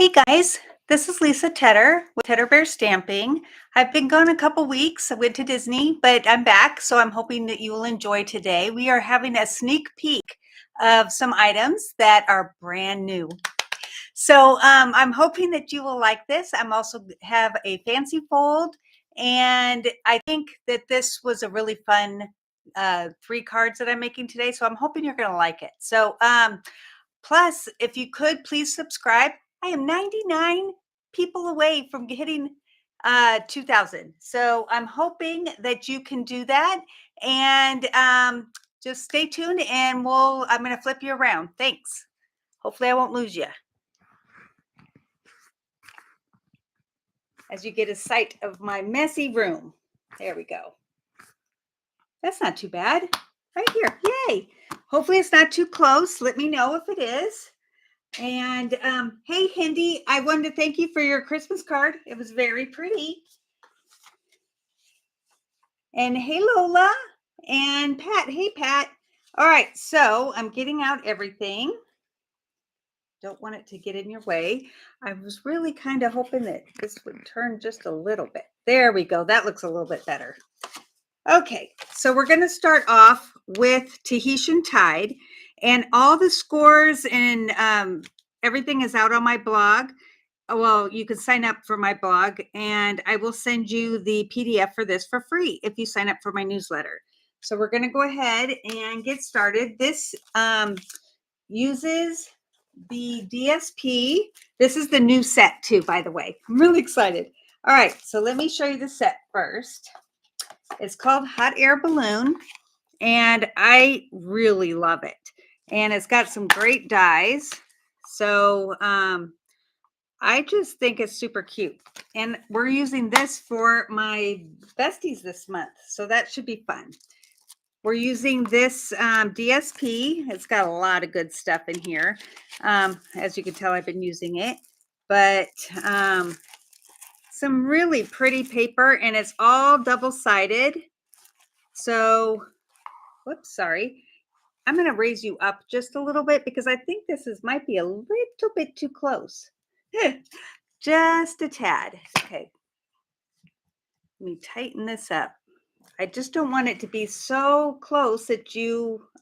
Hey guys, this is Lisa Tedder with Tedder Bear Stamping. I've been gone a couple weeks. I went to Disney, but I'm back, so I'm hoping that you will enjoy today. We are having a sneak peek of some items that are brand new. So I'm hoping that you will like this. I'm also have a fancy fold, and I think that this was a really fun 3 cards that I'm making today. So I'm hoping you're going to like it. So plus, if you could please subscribe. I am 99 people away from hitting 2,000. So I'm hoping that you can do that, and just stay tuned, and I'm going to flip you around. Thanks. Hopefully I won't lose you as you get a sight of my messy room. There we go. That's not too bad. Right here. Yay. Hopefully it's not too close. Let me know if it is. And hey, Hindi, I wanted to thank you for your Christmas card. It was very pretty. And hey, Lola and Pat. Hey, Pat. All right, so I'm getting out everything. Don't want it to get in your way. I was really kind of hoping that this would turn just a little bit. There we go. That looks a little bit better. Okay, so we're going to start off with Tahitian Tide, and all the scores and everything is out on my blog. Well, you can sign up for my blog, and I will send you the PDF for this for free if you sign up for my newsletter. So we're going to go ahead and get started. This uses the DSP. This is the new set too, by the way. I'm really excited. All right, so let me show you the set first. It's called Hot Air Balloon, and I really love it. And it's got some great dies. So I just think it's super cute. And we're using this for my besties this month, so that should be fun. We're using this DSP. It's got a lot of good stuff in here. As you can tell, I've been using it. But some really pretty paper, and it's all double-sided. So, whoops, sorry. I'm going to raise you up just a little bit because I think this might be a little bit too close. Just a tad. Okay. Let me tighten this up. I just don't want it to be so close that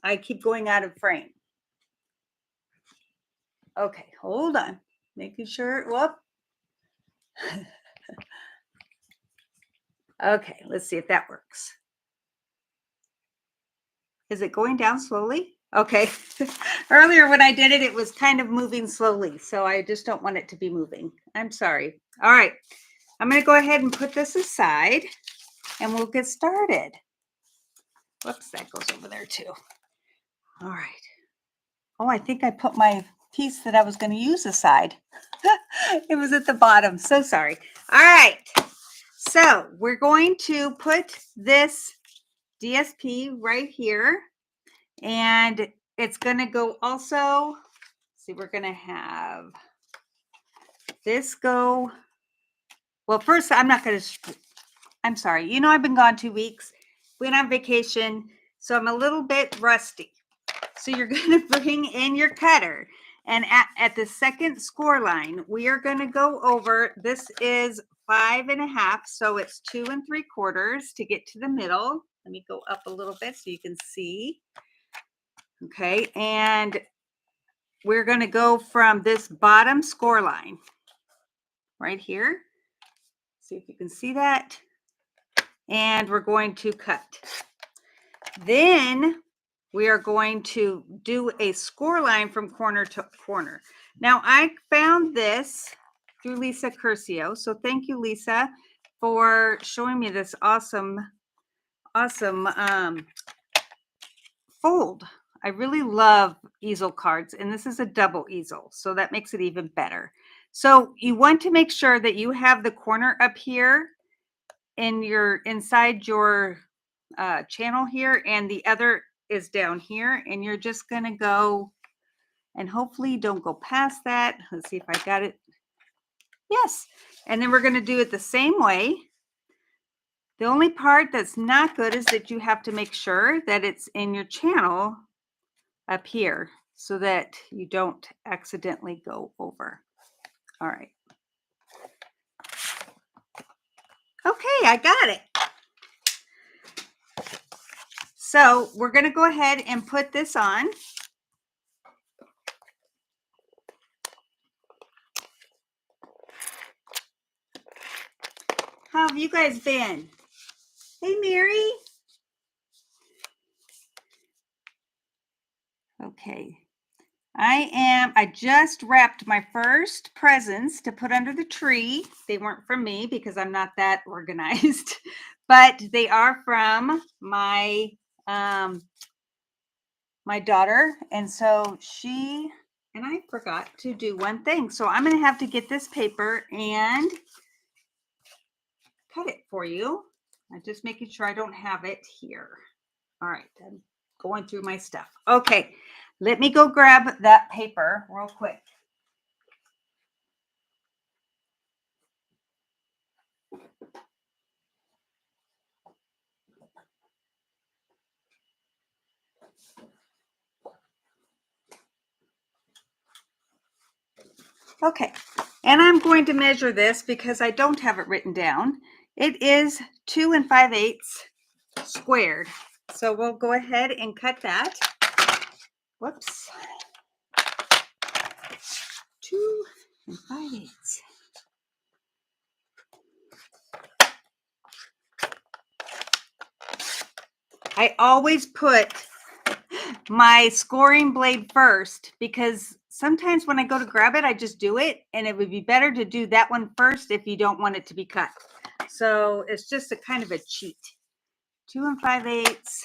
I keep going out of frame. Okay, hold on. Making sure. Whoop. Okay, let's see if that works. Is it going down slowly? Okay. Earlier when I did it, it was kind of moving slowly, so I just don't want it to be moving. I'm sorry. All right. I'm going to go ahead and put this aside, and we'll get started. Whoops, that goes over there too. All right. Oh, I think I put my piece that I was going to use aside. It was at the bottom. So sorry. All right. So we're going to put this DSP right here, and it's going to go also. See, we're going to have this go. Well, first, I'm sorry. You know, I've been gone 2 weeks. Went on vacation, so I'm a little bit rusty. So you're going to bring in your cutter, and at the second score line, we are going to go over. This is 5.5, so it's 2 3/4 to get to the middle. Let me go up a little bit so you can see. Okay, and we're going to go from this bottom score line right here. See if you can see that. And we're going to cut. Then we are going to do a score line from corner to corner. Now, I found this through Lisa Curcio. So thank you, Lisa, for showing me this awesome fold. I really love easel cards, and this is a double easel, so that makes it even better. So you want to make sure that you have the corner up here inside your channel here, and the other is down here, and you're just going to go, and hopefully don't go past that. Let's see if I got it. Yes. And then we're going to do it the same way. The only part that's not good is that you have to make sure that it's in your channel up here so that you don't accidentally go over. All right. Okay, I got it. So we're going to go ahead and put this on. How have you guys been? Hey, Mary. Okay. I just wrapped my first presents to put under the tree. They weren't from me because I'm not that organized, but they are from my my daughter. And so I forgot to do one thing. So I'm going to have to get this paper and cut it for you. I'm just making sure I don't have it here. All right, I'm going through my stuff. Okay, let me go grab that paper real quick. Okay, and I'm going to measure this because I don't have it written down. It is 2 5/8 squared. So we'll go ahead and cut that. Whoops. 2 5/8. I always put my scoring blade first because sometimes when I go to grab it, I just do it, and it would be better to do that one first if you don't want it to be cut. So it's just a kind of a cheat. 2 5/8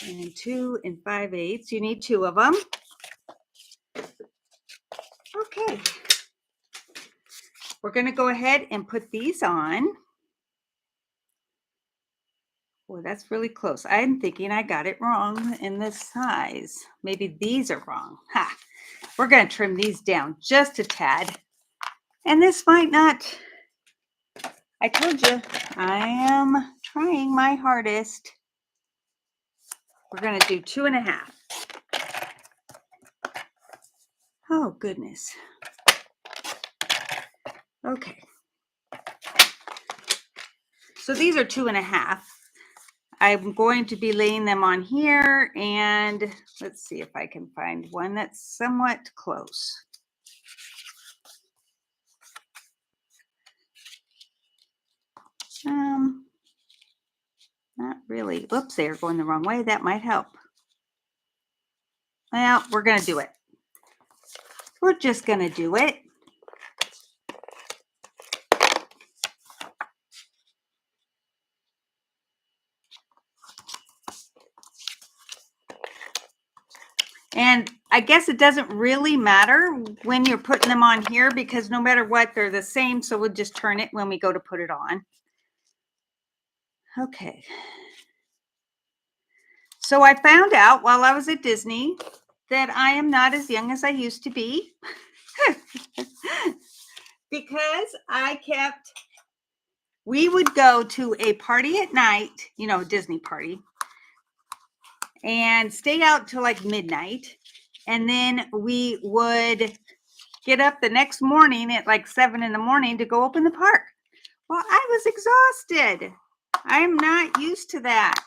and 2 5/8. You need 2 of them. Okay. We're going to go ahead and put these on. Boy, that's really close. I'm thinking I got it wrong in this size. Maybe these are wrong. Ha! We're going to trim these down just a tad. And this might not, I told you, I am trying my hardest. We're going to do 2 1/2. Oh, goodness. Okay. So these are 2 1/2. I'm going to be laying them on here, and let's see if I can find one that's somewhat close. Not really. Oops, they're going the wrong way. That might help. Well, we're going to do it. We're just going to do it. And I guess it doesn't really matter when you're putting them on here because no matter what, they're the same. So we'll just turn it when we go to put it on. Okay. So I found out while I was at Disney that I am not as young as I used to be because we would go to a party at night, a Disney party, and stay out till like midnight. And then we would get up the next morning at like 7 in the morning to go open the park. Well, I was exhausted. I'm not used to that.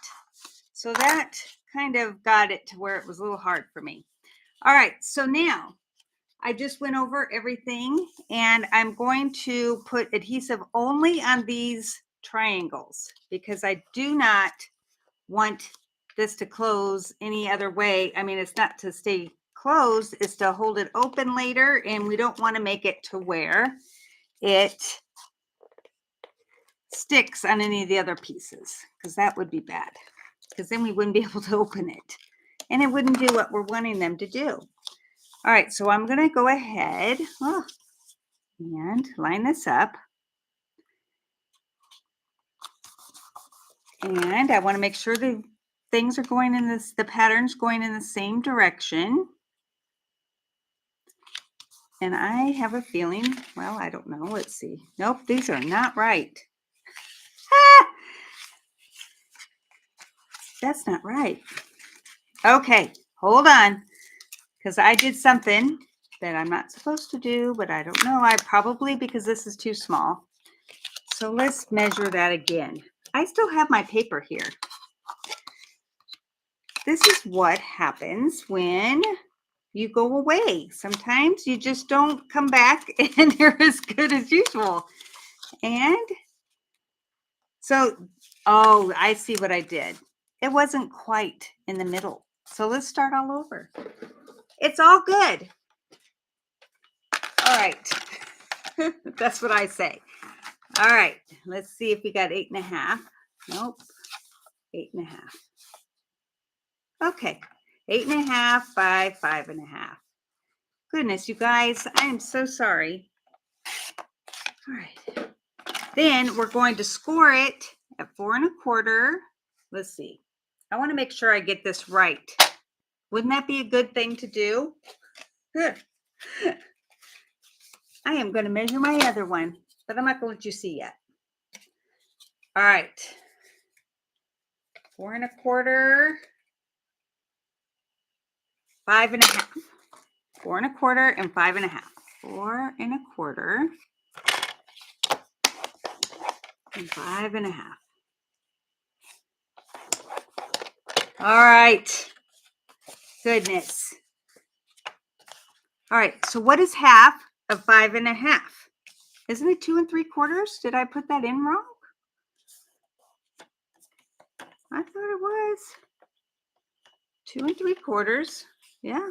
So that kind of got it to where it was a little hard for me. All right, so now I just went over everything, and I'm going to put adhesive only on these triangles because I do not want this to close any other way. I mean, it's not to stay closed, it's to hold it open later, and we don't want to make it to where it sticks on any of the other pieces because that would be bad because then we wouldn't be able to open it and it wouldn't do what we're wanting them to do. All right, so I'm going to go ahead and line this up. And I want to make sure the things are going in this, the pattern's going in the same direction. And I have a feeling, well, I don't know. Let's see. Nope, these are not right. Ah! That's not right. Okay, hold on, because I did something that I'm not supposed to do, but I don't know. I probably, because this is too small. So let's measure that again. I still have my paper here. This is what happens when you go away. Sometimes you just don't come back and you're as good as usual. And so, oh, I see what I did. It wasn't quite in the middle. So let's start all over. It's all good. All right. That's what I say. All right. Let's see if we got 8.5. Nope. 8.5. Okay. 8.5 by 5.5. Goodness, you guys, I am so sorry. All right. Then we're going to score it at 4.25. Let's see. I want to make sure I get this right. Wouldn't that be a good thing to do? Good. I am going to measure my other one, but I'm not going to let you see yet. All right. 4.25. 5.5. 4.25 and 5.5. 4.25 and 5.5. All right. Goodness. All right. So what is half of 5.5? Isn't it 2 3/4? Did I put that in wrong? I thought it was 2 3/4. Yeah.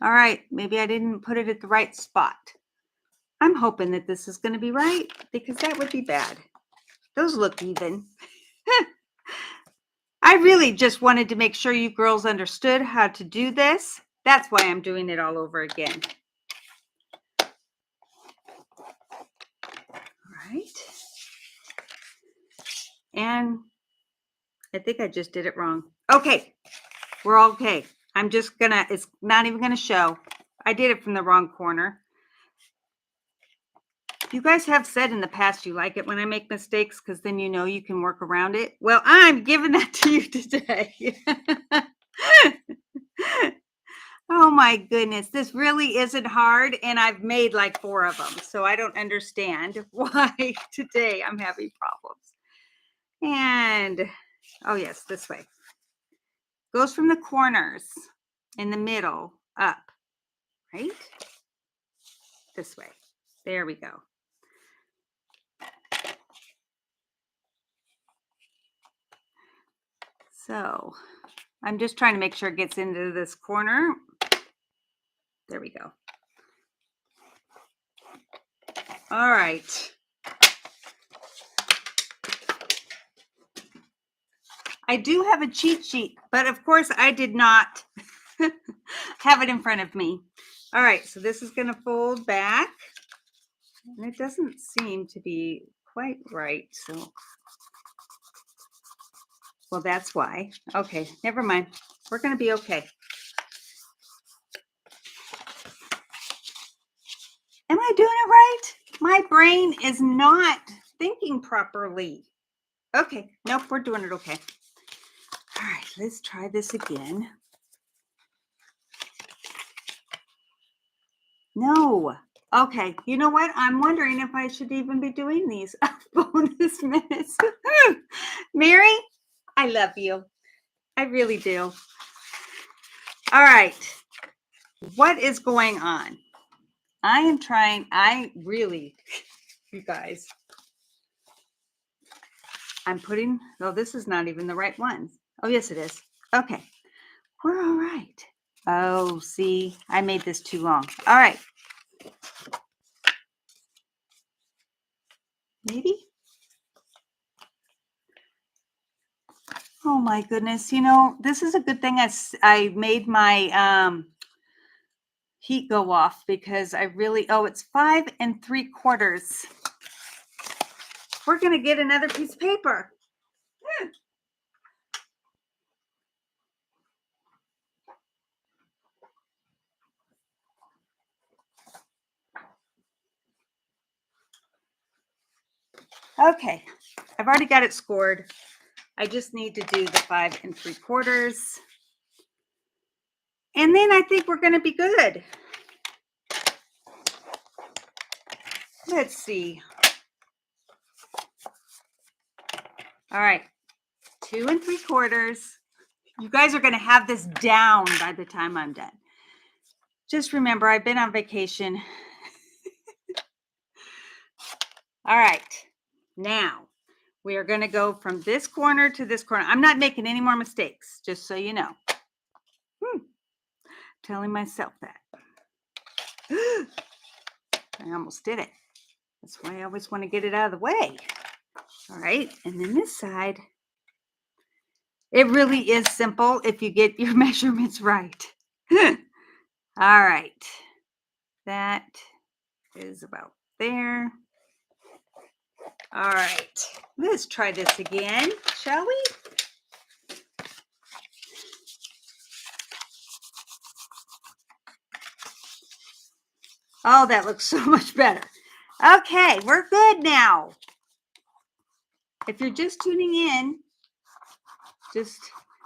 All right. Maybe I didn't put it at the right spot. I'm hoping that this is going to be right because that would be bad. Those look even. I really just wanted to make sure you girls understood how to do this. That's why I'm doing it all over again. All right. And I think I just did it wrong. Okay. We're all okay. I'm just gonna, it's not even gonna show. I did it from the wrong corner. You guys have said in the past you like it when I make mistakes because then you know you can work around it. Well, I'm giving that to you today. Oh my goodness, this really isn't hard, and I've made like 4 of them, so I don't understand why today I'm having problems. And, oh yes, this way. Goes from the corners in the middle up, right? This way. There we go. So I'm just trying to make sure it gets into this corner. There we go. All right. I do have a cheat sheet, but of course I did not have it in front of me. All right, so this is going to fold back. And it doesn't seem to be quite right. So, well, that's why. Okay, never mind. We're going to be okay. Am I doing it right? My brain is not thinking properly. Okay, nope, we're doing it okay. All right, let's try this again. No. Okay, you know what? I'm wondering if I should even be doing these bonus minutes. Mary, I love you. I really do. All right. What is going on? I am trying, you guys, I'm putting, oh, this is not even the right one. Oh, yes, it is. Okay. We're all right. Oh, see, I made this too long. All right. Maybe. Oh my goodness. You know, this is a good thing I made my heat go off because I really, oh, it's 5 3/4. We're going to get another piece of paper. Okay. I've already got it scored. I just need to do the 5 3/4. And then I think we're going to be good. Let's see. All right, 2 3/4. You guys are going to have this down by the time I'm done. Just remember, I've been on vacation. All right, now we are going to go from this corner to this corner. I'm not making any more mistakes, just so you know. Telling myself that. I almost did it. That's why I always want to get it out of the way. All right, and then this side. It really is simple if you get your measurements right. All right, that is about there. All right, let's try this again, shall we? Oh, that looks so much better. Okay, we're good now. If you're just tuning in, just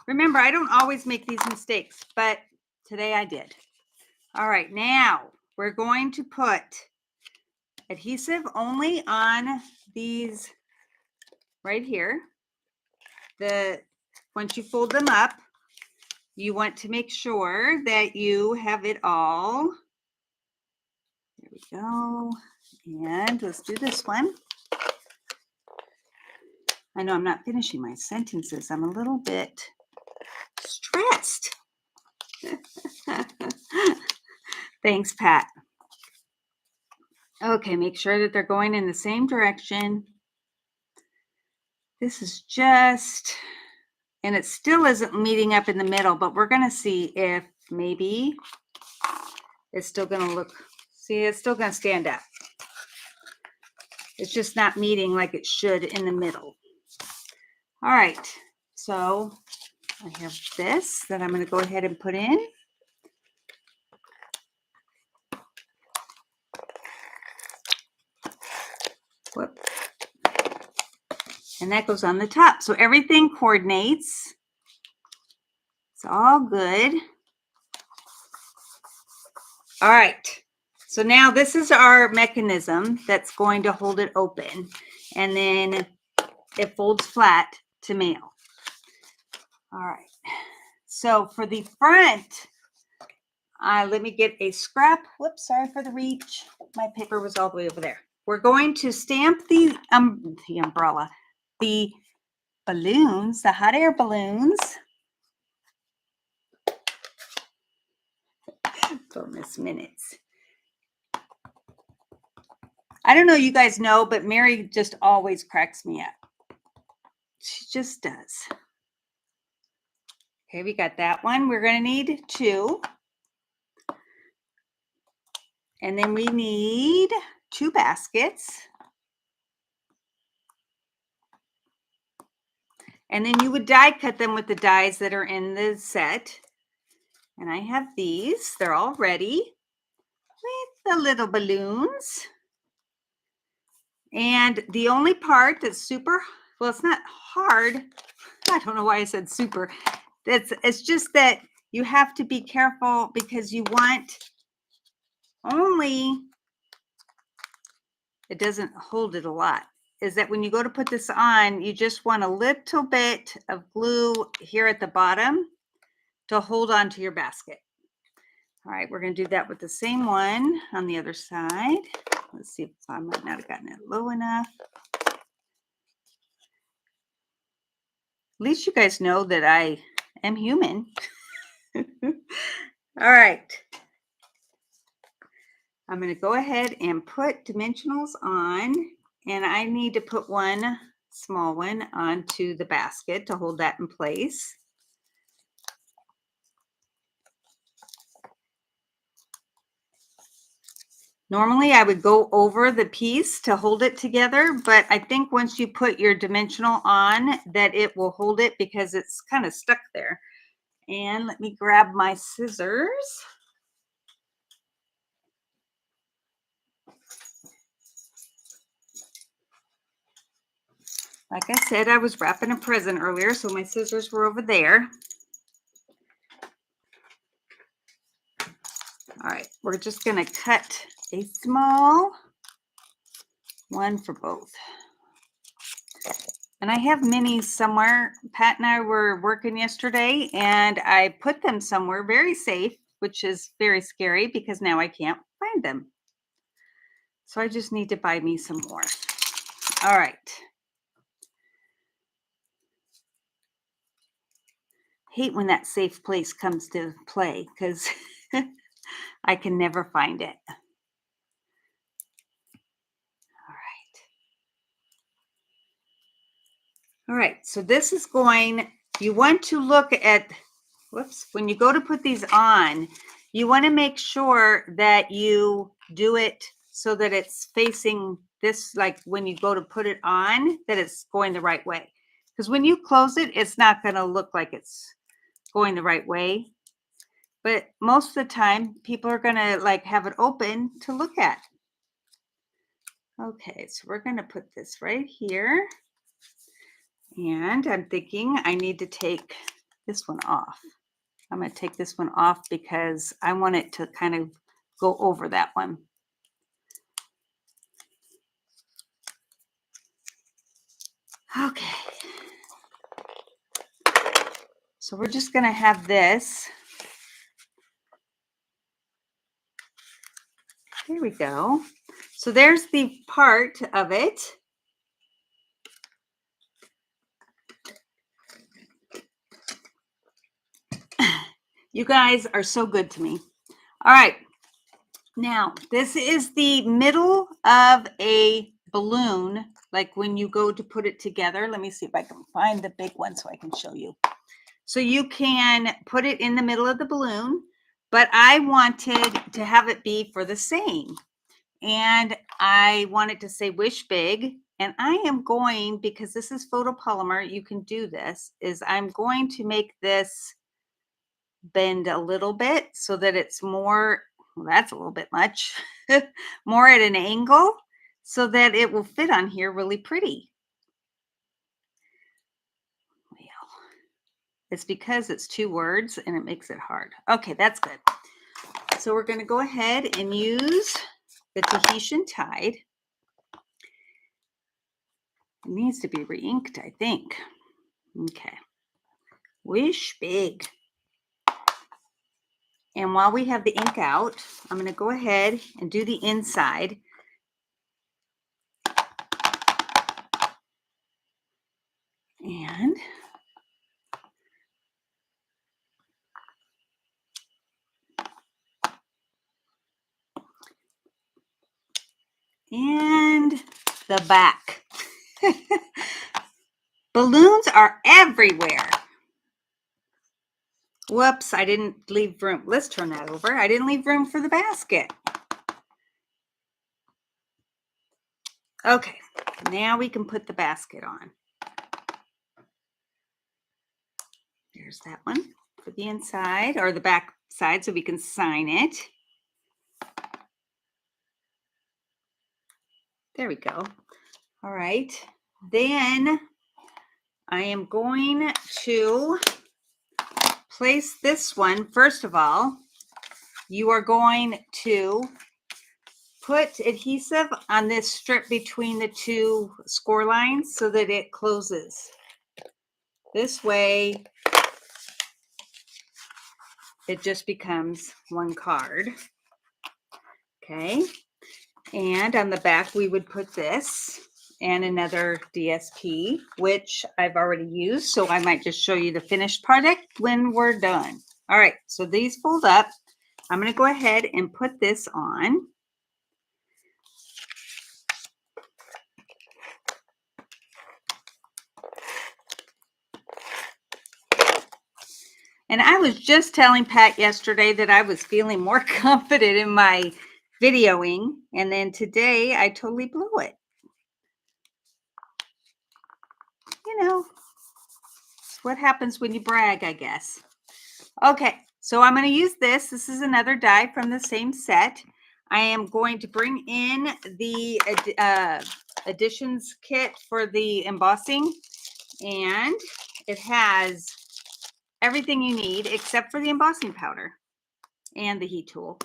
remember, I don't always make these mistakes, but today I did. All right, now we're going to put adhesive only on these right here. Once you fold them up, you want to make sure that you have it all. There we go. And let's do this one. I know I'm not finishing my sentences. I'm a little bit stressed. Thanks, Pat. Okay, make sure that they're going in the same direction. This is just, and it still isn't meeting up in the middle, but we're going to see if maybe it's still going to look, see, it's still going to stand up. It's just not meeting like it should in the middle. All right, so I have this that I'm going to go ahead and put in. Whoop. And that goes on the top. So everything coordinates. It's all good. All right. So now this is our mechanism that's going to hold it open. And then it folds flat to mail. All right. So for the front, let me get a scrap. Whoops, sorry for the reach. My paper was all the way over there. We're going to stamp the umbrella, the balloons, the hot air balloons. Bonus minutes. I don't know, you guys know, but Mary just always cracks me up. She just does. Okay, we got that one. We're going to need 2. And then we need 2 baskets. And then you would die cut them with the dies that are in the set. And I have these. They're all ready with the little balloons. And the only part that's super, well, it's not hard. I don't know why I said super. It's just that you have to be careful because you want only, it doesn't hold it a lot, is that when you go to put this on, you just want a little bit of glue here at the bottom to hold on to your basket. All right, we're going to do that with the same one on the other side. Let's see if I might not have gotten it low enough. At least you guys know that I am human. All right. I'm going to go ahead and put dimensionals on, and I need to put one small one onto the basket to hold that in place. Normally I would go over the piece to hold it together, but I think once you put your dimensional on that it will hold it because it's kind of stuck there. And let me grab my scissors. Like I said, I was wrapping a present earlier, so my scissors were over there. All right, we're just going to cut a small One for both. And I have minis somewhere. Pat and I were working yesterday and I put them somewhere very safe, which is very scary because now I can't find them. So I just need to buy me some more. All right. Hate when that safe place comes to play because I can never find it. All right, so this is going, you want to look at, whoops, when you go to put these on, you want to make sure that you do it so that it's facing this, like when you go to put it on, that it's going the right way. Because when you close it, it's not going to look like it's going the right way. But most of the time, people are going to like have it open to look at. Okay, so we're going to put this right here. And I'm thinking I need to take this one off. I'm going to take this one off because I want it to kind of go over that one. Okay. So we're just going to have this. There we go. So there's the part of it. You guys are so good to me. All right. Now, this is the middle of a balloon, like when you go to put it together. Let me see if I can find the big one so I can show you. So you can put it in the middle of the balloon, but I wanted to have it be for the saying. And I wanted to say wish big. And I am going, because this is photopolymer, you can do this, is I'm going to make this bend a little bit so that it's more, well, that's a little bit much, more at an angle so that it will fit on here really pretty. Well, it's because it's 2 words and it makes it hard. Okay, that's good. So we're going to go ahead and use the Tahitian Tide. It needs to be re-inked, I think. Okay. Wish big. And while we have the ink out, I'm going to go ahead and do the inside. And the back. Balloons are everywhere. Whoops, I didn't leave room. Let's turn that over. I didn't leave room for the basket. Okay, now we can put the basket on. There's that one for the inside or the back side so we can sign it. There we go. All right, then I am going to place this one. First of all, you are going to put adhesive on this strip between the 2 score lines so that it closes. This way, it just becomes one card. Okay. And on the back, we would put this and another DSP, which I've already used. So I might just show you the finished product when we're done. All right. So these fold up. I'm going to go ahead and put this on. And I was just telling Pat yesterday that I was feeling more confident in my videoing. And then today I totally blew it. You know, it's what happens when you brag, I guess. Okay, so I'm going to use this. This is another die from the same set. I am going to bring in the additions kit for the embossing. And it has everything you need except for the embossing powder and the heat tool.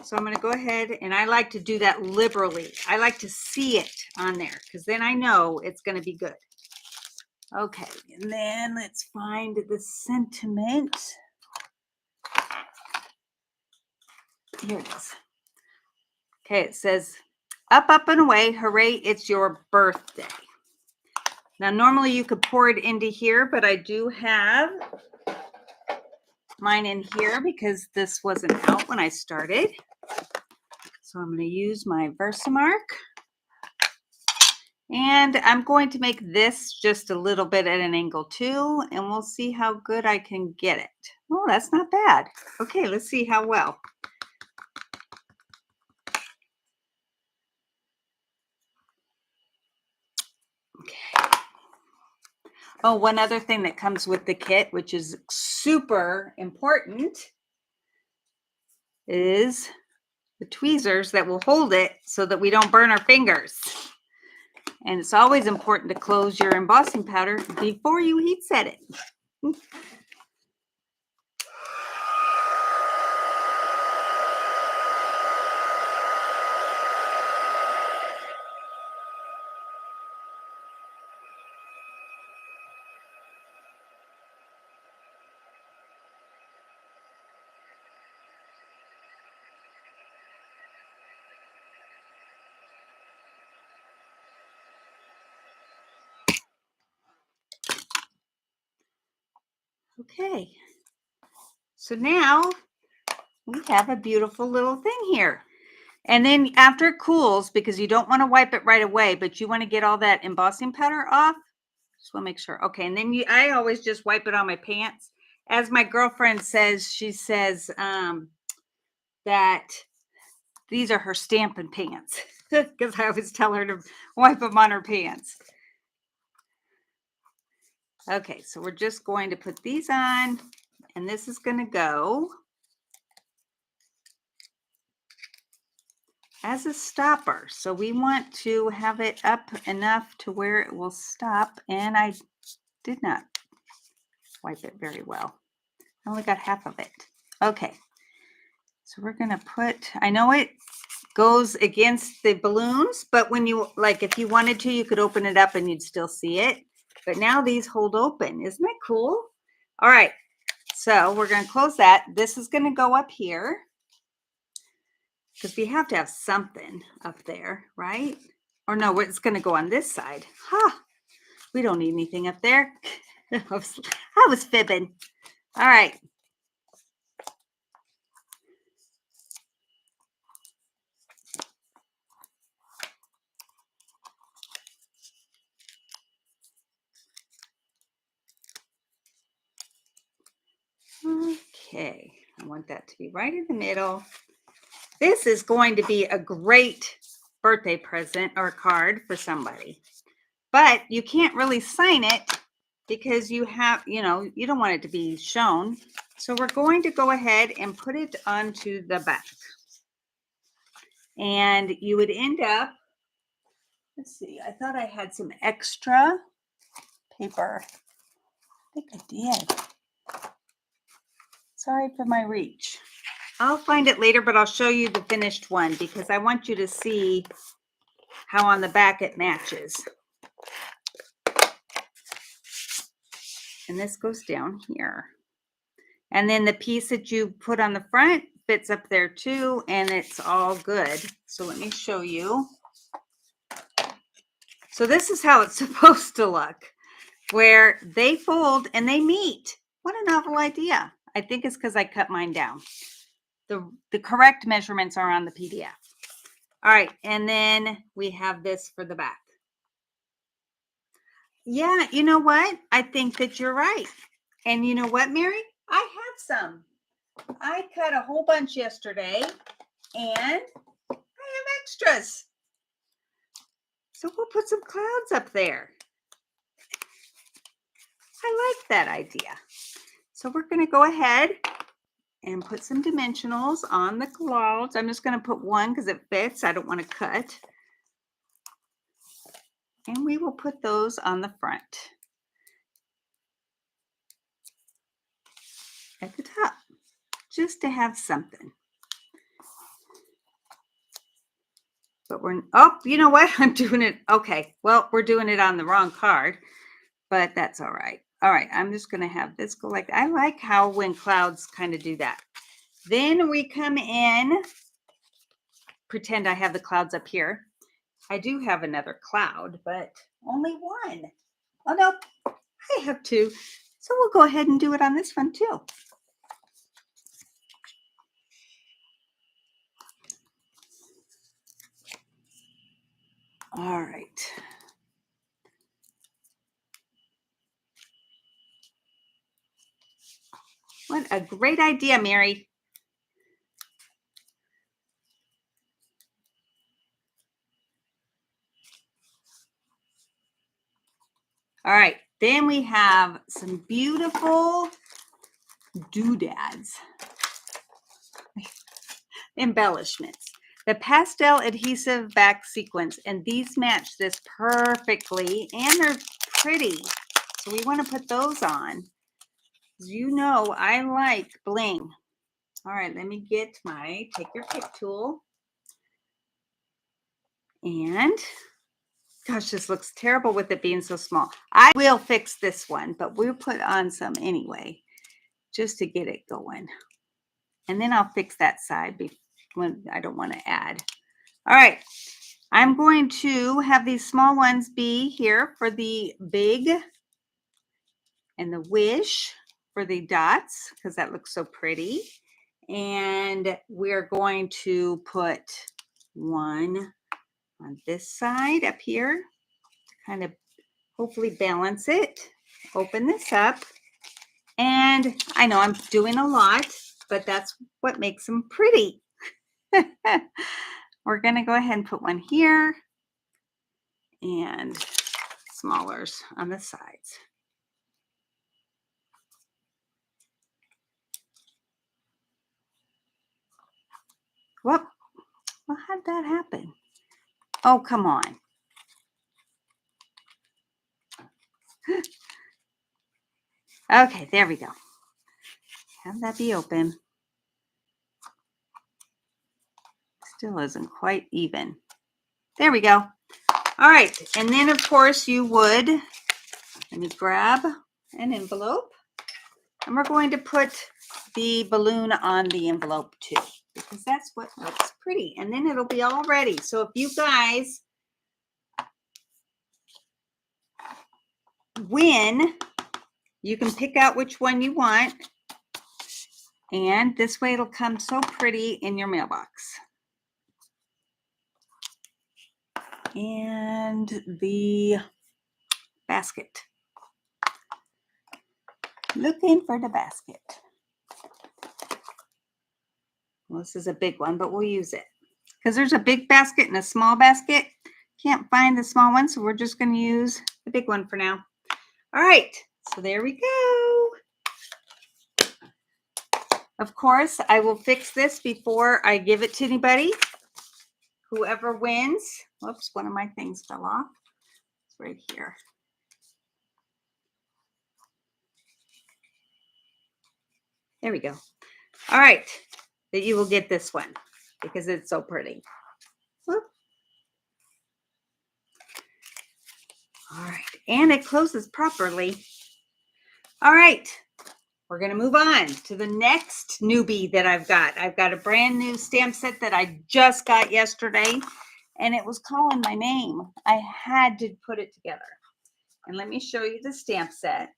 So I'm going to go ahead, and I like to do that liberally. I like to see it on there because then I know it's going to be good. Okay, and then let's find the sentiment. Here it is. Okay, it says, up, up, and away, hooray, it's your birthday. Now, normally you could pour it into here, but I do have mine in here because this wasn't out when I started. So I'm going to use my Versamark. And I'm going to make this just a little bit at an angle too, and we'll see how good I can get it. Oh, that's not bad. Okay, let's see how well. Okay. Oh, one other thing that comes with the kit, which is super important, is the tweezers that will hold it so that we don't burn our fingers. And it's always important to close your embossing powder before you heat set it. Okay, so now we have a beautiful little thing here. And then after it cools, because you don't want to wipe it right away, but you want to get all that embossing powder off. Just want to make sure. Okay, and then I always just wipe it on my pants. As my girlfriend says, she says that these are her Stampin' pants because I always tell her to wipe them on her pants. Okay, so we're just going to put these on, and this is going to go as a stopper. So we want to have it up enough to where it will stop, and I did not wipe it very well. I only got half of it. Okay, so we're going to put, I know it goes against the balloons, but when you, like, if you wanted to, you could open it up and you'd still see it. But now these hold open. Isn't that cool? All right, so we're going to close that. This is going to go up here because we have to have something up there, right? Or no, it's going to go on this side. Huh, we don't need anything up there. I was fibbing. All right. Okay, I want that to be right in the middle. This is going to be a great birthday present or card for somebody, but you can't really sign it because you have, you don't want it to be shown. So we're going to go ahead and put it onto the back. And you would end up, let's see, I thought I had some extra paper. I think I did. Sorry for my reach. I'll find it later, but I'll show you the finished one because I want you to see how on the back it matches. And this goes down here. And then the piece that you put on the front fits up there too, and it's all good. So let me show you. So this is how it's supposed to look, where they fold and they meet. What a novel idea. I think it's because I cut mine down. The correct measurements are on the PDF. All right, and then we have this for the back. Yeah, you know what? I think that you're right. And you know what, Mary? I have some. I cut a whole bunch yesterday, and I have extras. So we'll put some clouds up there. I like that idea. So we're going to go ahead and put some dimensionals on the clouds. I'm just going to put one because it fits. I don't want to cut. And we will put those on the front at the top, just to have something. but oh, you know what? I'm doing it. Okay. Well, we're doing it on the wrong card, but that's all right. All right. I'm just going to have this go like, I like how when clouds kind of do that. Then we come in, pretend I have the clouds up here. I do have another cloud, but only one. Oh, no, I have two. So we'll go ahead and do it on this one too. All right. What a great idea, Mary. All right. Then we have some beautiful doodads. Embellishments. The pastel adhesive back sequins, and these match this perfectly, and they're pretty. So we want to put those on. You know, I like bling. All right, let me get my take your pick tool. And gosh, this looks terrible with it being so small. I will fix this one, but we'll put on some anyway, just to get it going. And then I'll fix that side when I don't want to add. All right, I'm going to have these small ones be here for the big and the wish for the dots, because that looks so pretty. And we're going to put one on this side up here to kind of hopefully balance it. Open this up. And I know I'm doing a lot, but that's what makes them pretty. We're going to go ahead and put one here and smallers on the sides. Whoop. Well, how did that happen? Oh, come on. Okay, there we go. Have that be open. Still isn't quite even. There we go. All right, and then of course you would, let me grab an envelope, and we're going to put the balloon on the envelope too, because that's what looks pretty, and then it'll be all ready. So if you guys win, you can pick out which one you want, and this way it'll come so pretty in your mailbox. And the basket. Looking for the basket. Well, this is a big one, but we'll use it because there's a big basket and a small basket. Can't find the small one, so we're just going to use the big one for now. All right, so there we go. Of course, I will fix this before I give it to anybody. Whoever wins. Whoops, one of my things fell off. It's right here. There we go. All right, that you will get this one because it's so pretty. Whoop. All right, and it closes properly. All right, we're going to move on to the next newbie that I've got. I've got a brand new stamp set that I just got yesterday, and it was calling my name. I had to put it together. And let me show you the stamp set.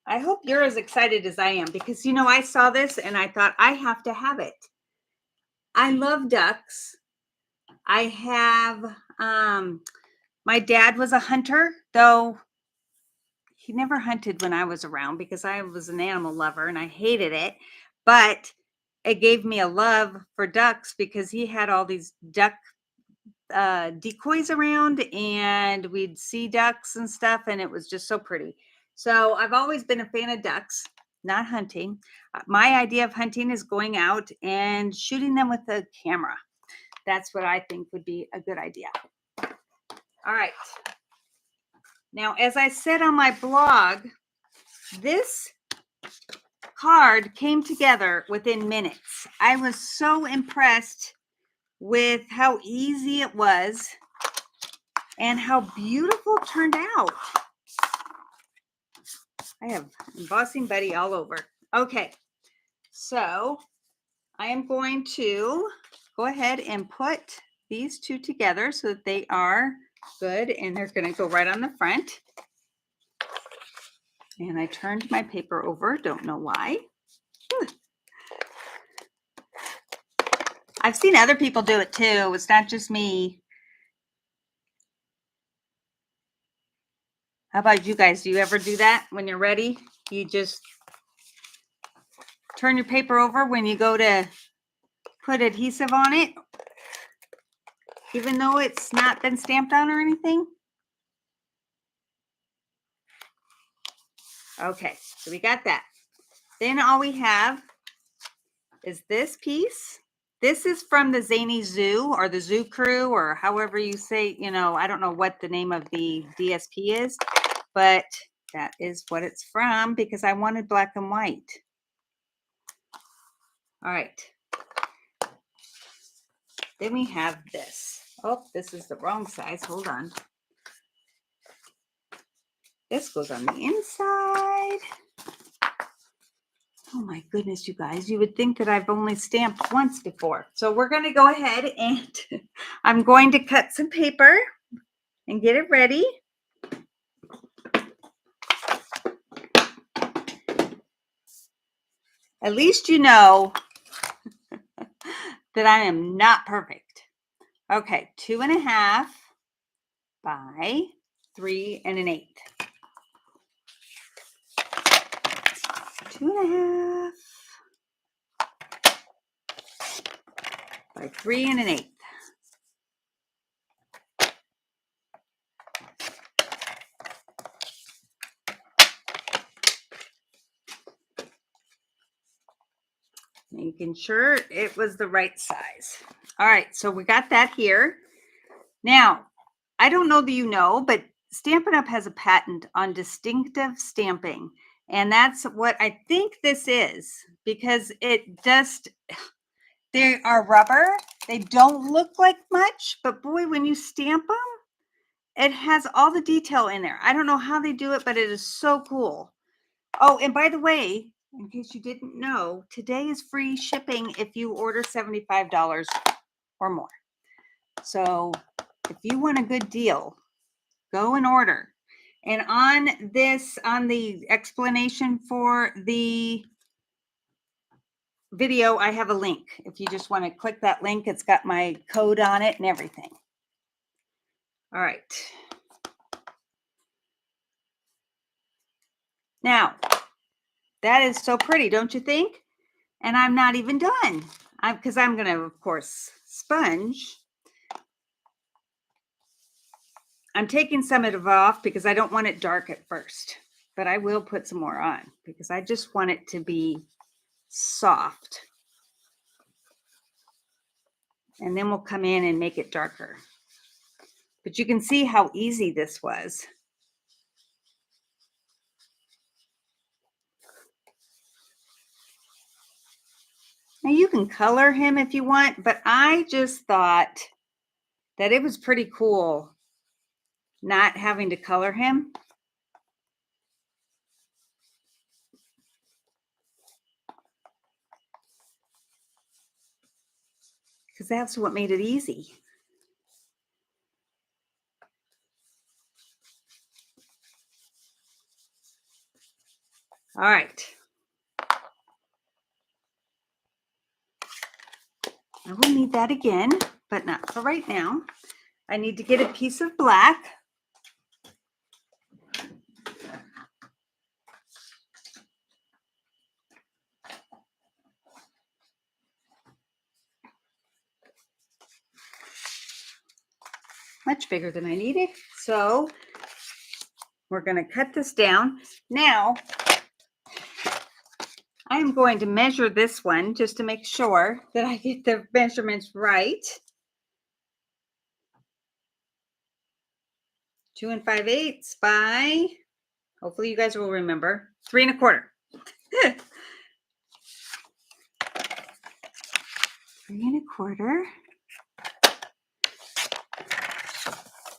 I hope you're as excited as I am because, you know, I saw this and I thought I have to have it. I love ducks. I have, my dad was a hunter, though he never hunted when I was around because I was an animal lover and I hated it. But it gave me a love for ducks because he had all these duck decoys around and we'd see ducks and stuff, and it was just so pretty. So I've always been a fan of ducks, not hunting. My idea of hunting is going out and shooting them with a camera. That's what I think would be a good idea. All right. Now, as I said on my blog, this card came together within minutes. I was so impressed with how easy it was and how beautiful it turned out. I have embossing buddy all over. Okay, so I am going to go ahead and put these two together so that they are good, and they're going to go right on the front. And I turned my paper over, don't know why. I've seen other people do it too. It's not just me. How about you guys? Do you ever do that when you're ready? You just turn your paper over when you go to put adhesive on it, even though it's not been stamped on or anything? Okay, so we got that. Then all we have is this piece. This is from the Zany Zoo or the Zoo Crew or however you say, you know, I don't know what the name of the DSP is, but that is what it's from because I wanted black and white. All right. Then we have this. Oh, this is the wrong size. Hold on. This goes on the inside. Oh my goodness, you guys, you would think that I've only stamped once before. So we're going to go ahead and I'm going to cut some paper and get it ready. At least you know that I am not perfect. Okay, 2.5 by 3 1/8. 2.5 by 3 1/8. Making sure it was the right size. All right, so we got that here. Now, I don't know that you know, but Stampin' Up! Has a patent on distinctive stamping. And that's what I think this is because it just, they are rubber. They don't look like much, but boy, when you stamp them, it has all the detail in there. I don't know how they do it, but it is so cool. Oh, and by the way, in case you didn't know, today is free shipping if you order $75 or more. So if you want a good deal, go and order. And on this, on the explanation for the video, I have a link. If you just want to click that link, it's got my code on it and everything. All right. Now, that is so pretty, don't you think? And I'm not even done. Because I'm going to, of course, sponge. I'm taking some of it off because I don't want it dark at first. But I will put some more on because I just want it to be soft. And then we'll come in and make it darker. But you can see how easy this was. Now you can color him if you want, but I just thought that it was pretty cool not having to color him. Because that's what made it easy. All right. I will need that again, but not for right now. I need to get a piece of black. Much bigger than I needed. So we're going to cut this down. Now, I am going to measure this one just to make sure that I get the measurements right. 2 5/8 by, hopefully you guys will remember, 3 1/4. 3 1/4.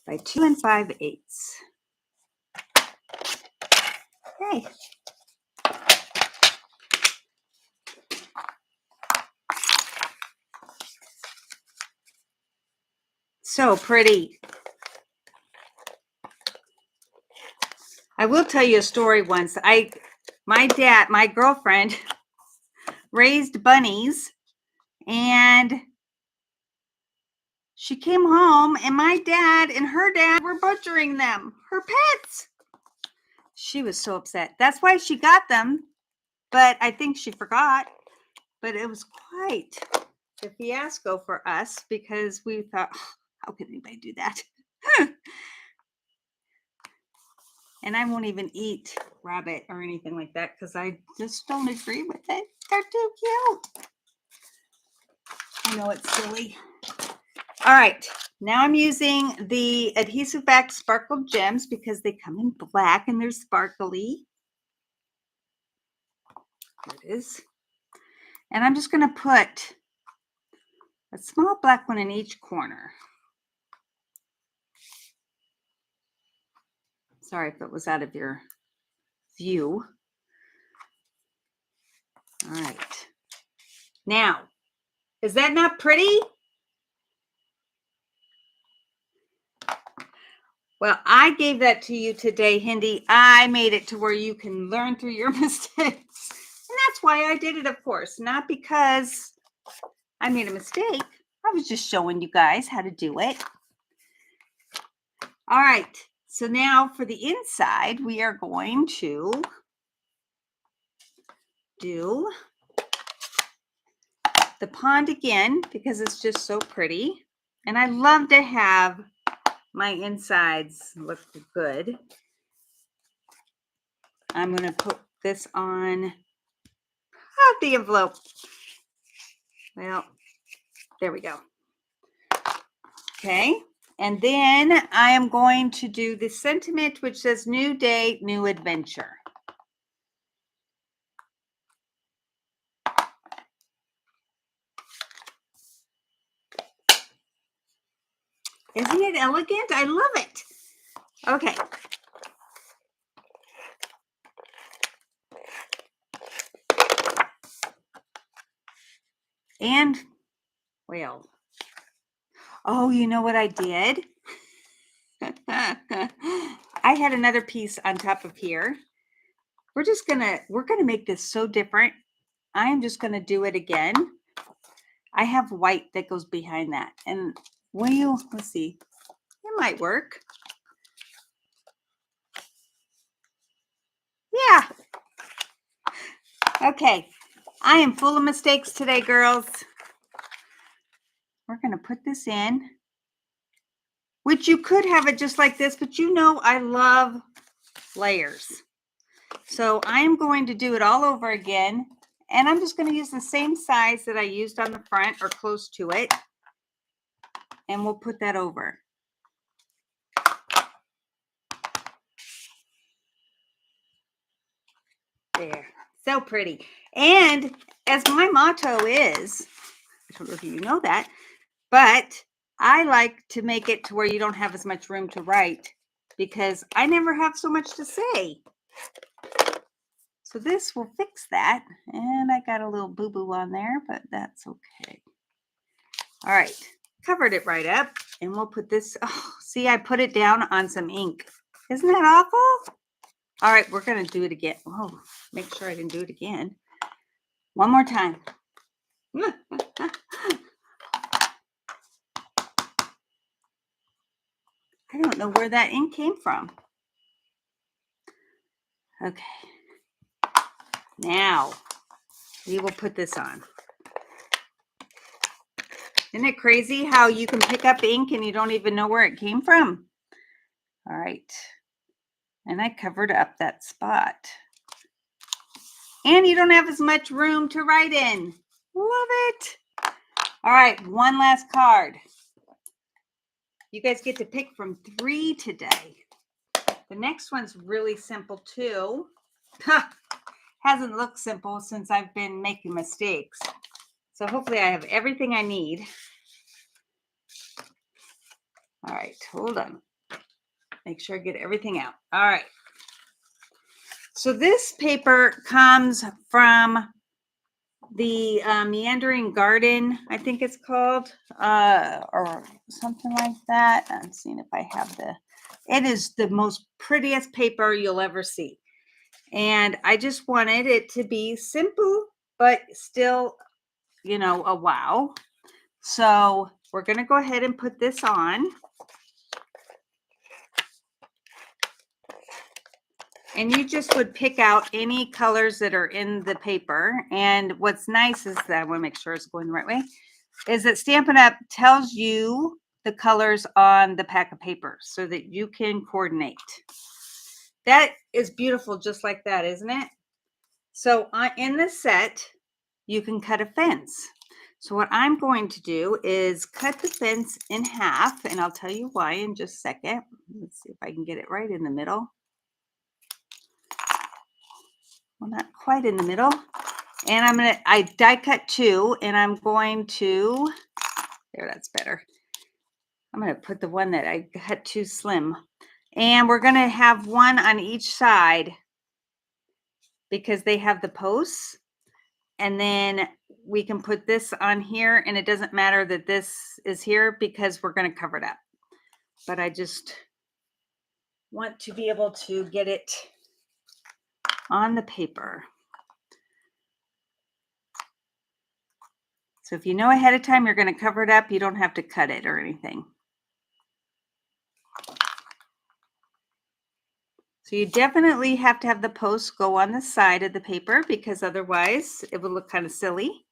by 2 5/8. Okay. So pretty. I will tell you a story once. My girlfriend raised bunnies, and she came home and my dad and her dad were butchering them, her pets. She was so upset. That's why she got them, but I think she forgot. But it was quite a fiasco for us because we thought, oh, how can anybody do that? And I won't even eat rabbit or anything like that because I just don't agree with it. They're too cute. I know it's silly. All right, now I'm using the Adhesive Back Sparkle Gems because they come in black and they're sparkly. There it is. And I'm just going to put a small black one in each corner. Sorry if it was out of your view. All right. Now, is that not pretty? Well, I gave that to you today, Hindi. I made it to where you can learn through your mistakes. And that's why I did it, of course. Not because I made a mistake. I was just showing you guys how to do it. All right. So now for the inside, we are going to do the pond again because it's just so pretty. And I love to have my insides look good. I'm going to put this on the envelope. Well, there we go. Okay. And then I am going to do the sentiment, which says new day, new adventure. Isn't it elegant? I love it. Okay. And, well, oh, you know what I did? I had another piece on top of here. We're gonna make this so different. I am just gonna do it again. I have white that goes behind that. And let's see, it might work. Yeah. Okay. I am full of mistakes today, girls. We're gonna put this in, which you could have it just like this, but you know I love layers. So I am going to do it all over again. And I'm just going to use the same size that I used on the front or close to it. And we'll put that over. There. So pretty. And as my motto is, I don't know if you know that, but I like to make it to where you don't have as much room to write because I never have so much to say. So this will fix that. And I got a little boo-boo on there, but that's okay. All right. Covered it right up. And we'll put this, oh, see, I put it down on some ink. Isn't that awful? All right, we're going to do it again. Oh, make sure I didn't do it again. One more time. I don't know where that ink came from. Okay. Now, we will put this on. Isn't it crazy how you can pick up ink and you don't even know where it came from? All right. And I covered up that spot. And you don't have as much room to write in. Love it. All right, one last card. You guys get to pick from 3 today. The next one's really simple too. Hasn't looked simple since I've been making mistakes. So hopefully I have everything I need. All right, hold on. Make sure I get everything out. All right. So this paper comes from the Meandering Garden, I think it's called, or something like that. I'm seeing if I have it is the most prettiest paper you'll ever see. And I just wanted it to be simple, but still, a wow. So we're going to go ahead and put this on. And you just would pick out any colors that are in the paper. And what's nice is that I want to make sure it's going the right way, is that Stampin' Up! Tells you the colors on the pack of paper so that you can coordinate. That is beautiful just like that, isn't it? So in the set, you can cut a fence. So what I'm going to do is cut the fence in half, and I'll tell you why in just a second. Let's see if I can get it right in the middle. Well, not quite in the middle. And I die cut 2, and I'm going to, there, that's better. I'm going to put the one that I cut too slim. And we're going to have one on each side because they have the posts. And then we can put this on here, and it doesn't matter that this is here because we're going to cover it up. But I just want to be able to get it on the paper. So if you know ahead of time you're going to cover it up, you don't have to cut it or anything. So you definitely have to have the posts go on the side of the paper because otherwise it would look kind of silly.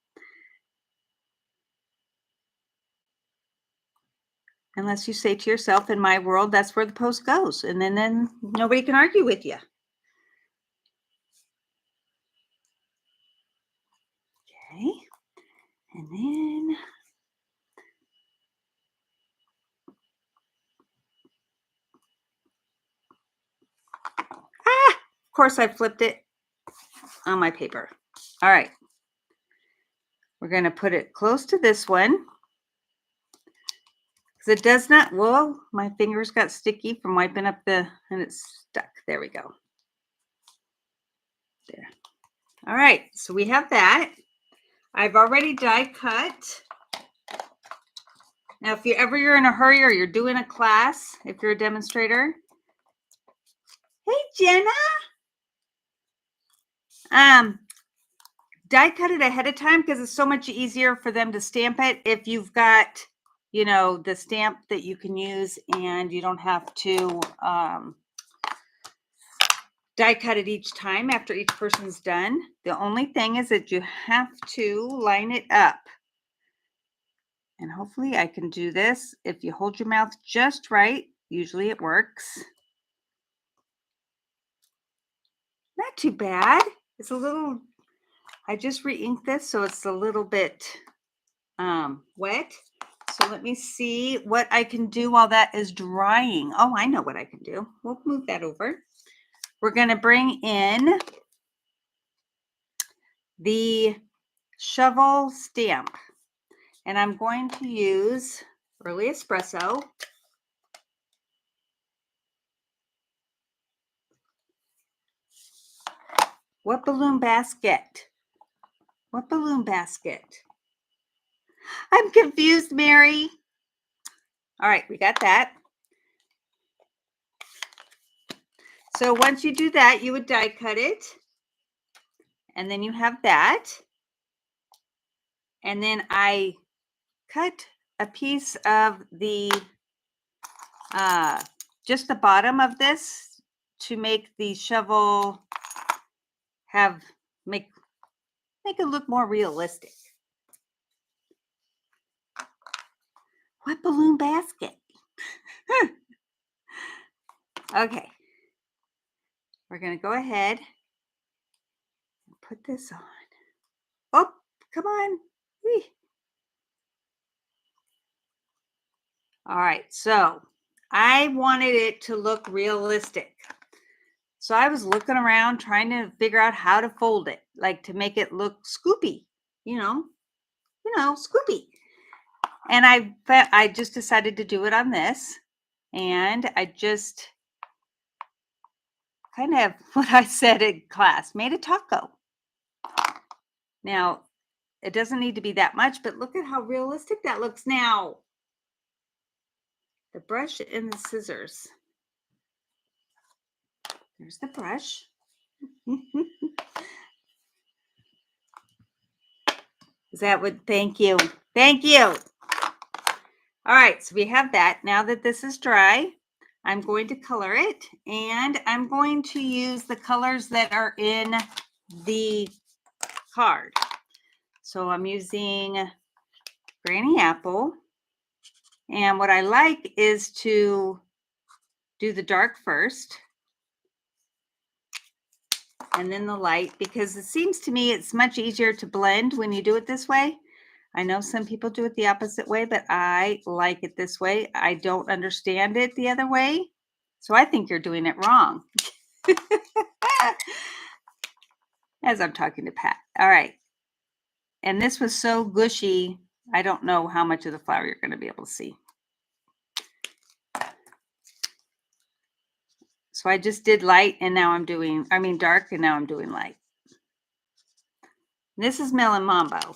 Unless you say to yourself, in my world, that's where the post goes. And then nobody can argue with you. Okay. And then of course I flipped it on my paper. All right. We're going to put it close to this one. Because it does not, well, my fingers got sticky from wiping up and it's stuck. There we go. There. All right. So we have that. I've already die cut. Now, if you're in a hurry or you're doing a class, if you're a demonstrator. Hey, Jenna. Die cut it ahead of time because it's so much easier for them to stamp it if you've got, the stamp that you can use and you don't have to die cut it each time after each person's done. The only thing is that you have to line it up. And hopefully I can do this. If you hold your mouth just right, usually it works. Not too bad. It's a little, I just re-inked this, so it's a little bit wet. So let me see what I can do while that is drying. Oh, I know what I can do. We'll move that over. We're going to bring in the shovel stamp. And I'm going to use Early Espresso. What balloon basket? What balloon basket? I'm confused, Mary. All right, we got that. So once you do that, you would die cut it. And then you have that. And then I cut a piece of the, just the bottom of this to make the shovel make it look more realistic. What balloon basket? Okay. We're going to go ahead and put this on. Oh, come on. Whee. All right. So I wanted it to look realistic. So I was looking around trying to figure out how to fold it, like to make it look scoopy, scoopy. And I just decided to do it on this. And I just kind of what I said in class, made a taco. Now, it doesn't need to be that much, but look at how realistic that looks now. The brush and the scissors. There's the brush. Is that what? Thank you. Thank you. All right, so we have that. Now that this is dry, I'm going to color it, and I'm going to use the colors that are in the card. So I'm using Granny Apple, and what I like is to do the dark first and then the light, because it seems to me it's much easier to blend when you do it this way. I know some people do it the opposite way, but I like it this way. I don't understand it the other way. So I think you're doing it wrong. As I'm talking to Pat. All right. And this was so gushy, I don't know how much of the flower you're going to be able to see. So I just did light, and now I'm doing, dark, and now I'm doing light. This is Melon Mambo.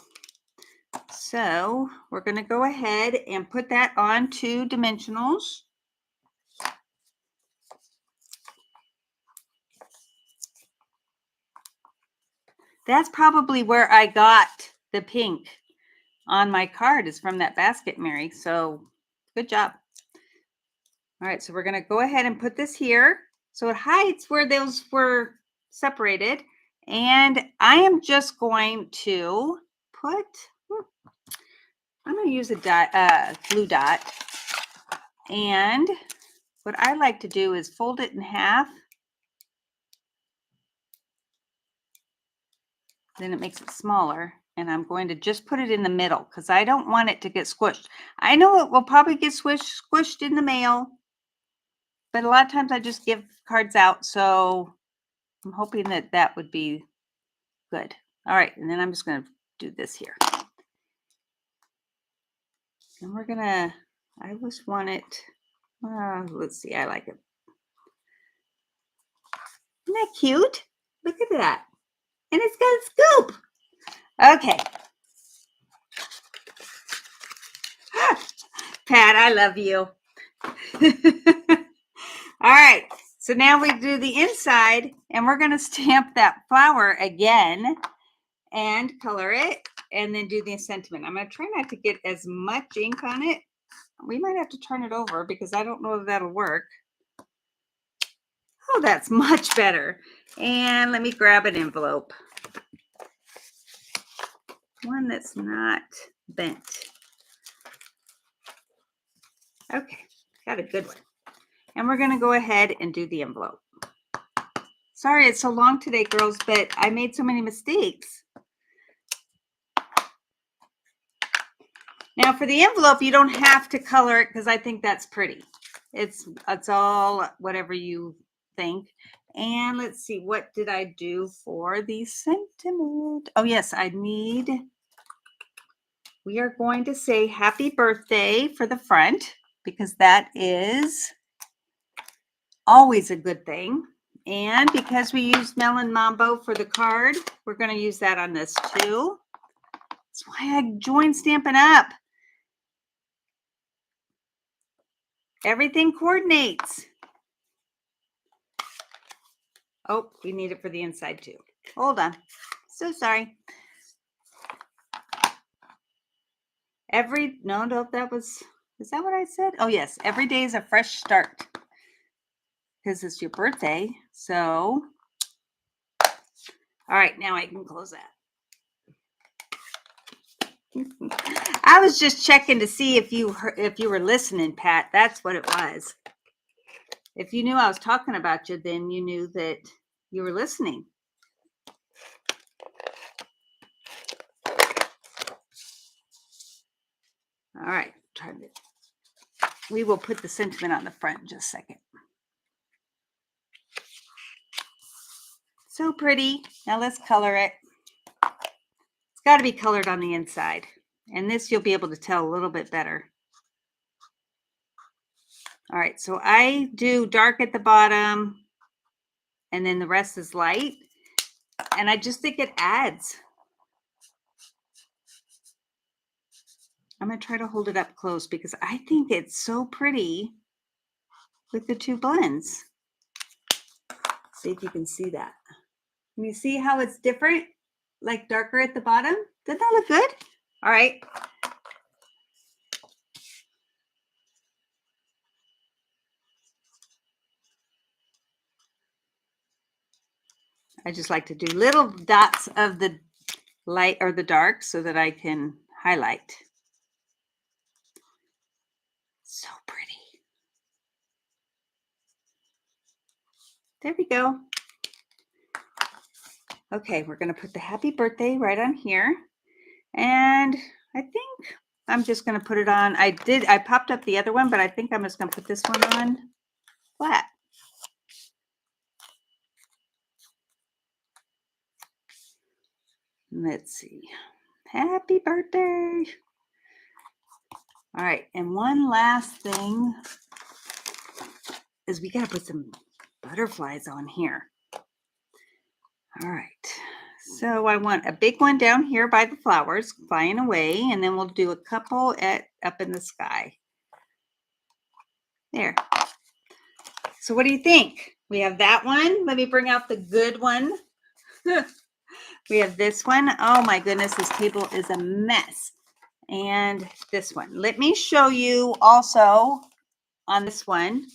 So we're going to go ahead and put that on 2 dimensionals. That's probably where I got the pink on my card, is from that basket, Mary. So good job. All right, so we're going to go ahead and put this here. So it hides where those were separated. And I am just going to put, I'm going to use a dot, glue dot. And what I like to do is fold it in half. Then it makes it smaller. And I'm going to just put it in the middle because I don't want it to get squished. I know it will probably get squished in the mail, but a lot of times I just give cards out. So I'm hoping that that would be good. All right, and then I'm just going to do this here. And we're going to, I just want it, let's see, I like it. Isn't that cute? Look at that. And it's got a scoop. Okay. Pat, I love you. All right, so now we do the inside, and we're going to stamp that flower again and color it, and then do the sentiment. I'm going to try not to get as much ink on it. We might have to turn it over because I don't know if that'll work. Oh, that's much better. And let me grab an envelope. One that's not bent. Okay, got a good one. And we're going to go ahead and do the envelope. Sorry it's so long today, girls, but I made so many mistakes. Now for the envelope, you don't have to color it because I think that's pretty. It's all whatever you think. And let's see, what did I do for the sentiment? Oh yes, we are going to say happy birthday for the front because that is always a good thing. And because we used Melon Mambo for the card, we're going to use that on this too. That's why I joined Stampin' Up. Everything coordinates. Oh, we need it for the inside too. Hold on. So sorry. No, that was, is that what I said? Oh yes, every day is a fresh start because it's your birthday. So, all right, now I can close that. I was just checking to see if you were listening, Pat. That's what it was. If you knew I was talking about you, then you knew that you were listening. All right, we will put the sentiment on the front in just a second. So pretty. Now let's color it. It's got to be colored on the inside. And this you'll be able to tell a little bit better. All right, so I do dark at the bottom, and then the rest is light. And I just think it adds. I'm going to try to hold it up close because I think it's so pretty with the two blends. See if you can see that. Can you see how it's different? Like darker at the bottom? Doesn't that look good? All right. I just like to do little dots of the light or the dark so that I can highlight. So pretty. There we go. Okay, we're going to put the happy birthday right on here. And I think I'm just going to put it on. I popped up the other one, but I think I'm just going to put this one on flat. Let's see. Happy birthday. All right, and one last thing is we got to put some butterflies on here. All right, so I want a big one down here by the flowers flying away, and then we'll do a couple up in the sky. There. So what do you think? We have that one. Let me bring out the good one. We have this one. Oh my goodness, this table is a mess. And this one. Let me show you also on this one.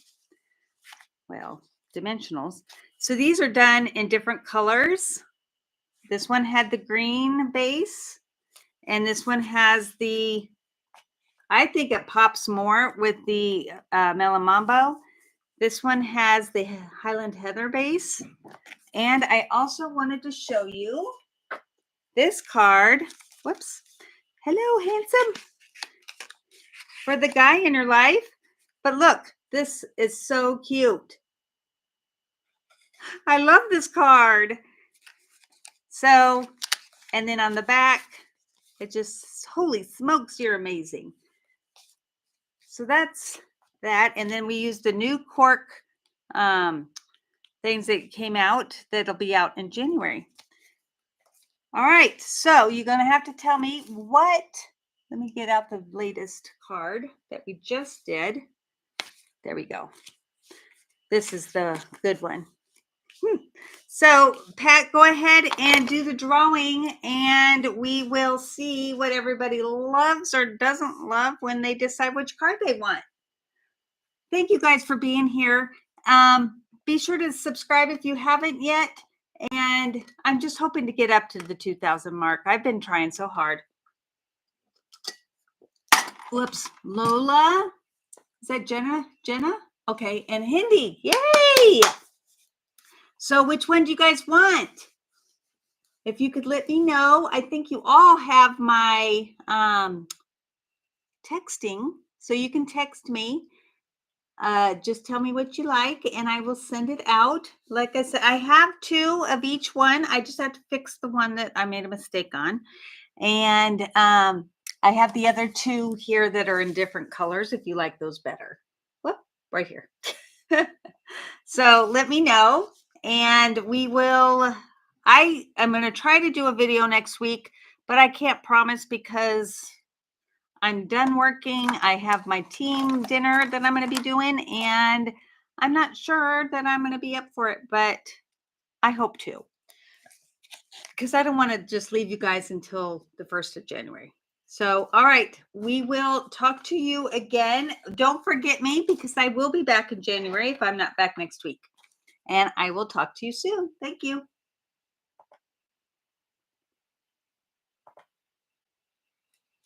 Well, dimensionals. So these are done in different colors. This one had the green base, and this one has the, I think it pops more with the Melon Mambo. This one has the Highland Heather base. And I also wanted to show you this card. Whoops. Hello, handsome. For the guy in your life. But look, this is so cute. I love this card. So, and then on the back, it just, holy smokes, you're amazing. So that's that. And then we used the new cork things that came out that'll be out in January. All right, so you're going to have to tell me what, let me get out the latest card that we just did. There we go. This is the good one. So Pat, go ahead and do the drawing, and we will see what everybody loves or doesn't love when they decide which card they want. Thank you guys for being here. Be sure to subscribe if you haven't yet. And I'm just hoping to get up to the 2,000 mark. I've been trying so hard. Whoops. Lola. Is that Jenna? Jenna? Okay. And Hindi. Yay! So which one do you guys want? If you could let me know. I think you all have my texting. So you can text me. Just tell me what you like and I will send it out. Like I said, I have 2 of each one. I just have to fix the one that I made a mistake on. And I have the other 2 here that are in different colors if you like those better. Whoop, right here. So let me know and we will, I'm going to try to do a video next week, but I can't promise because I'm done working. I have my team dinner that I'm going to be doing, and I'm not sure that I'm going to be up for it, but I hope to, because I don't want to just leave you guys until the 1st of January. So, all right, we will talk to you again. Don't forget me because I will be back in January if I'm not back next week, and I will talk to you soon. Thank you.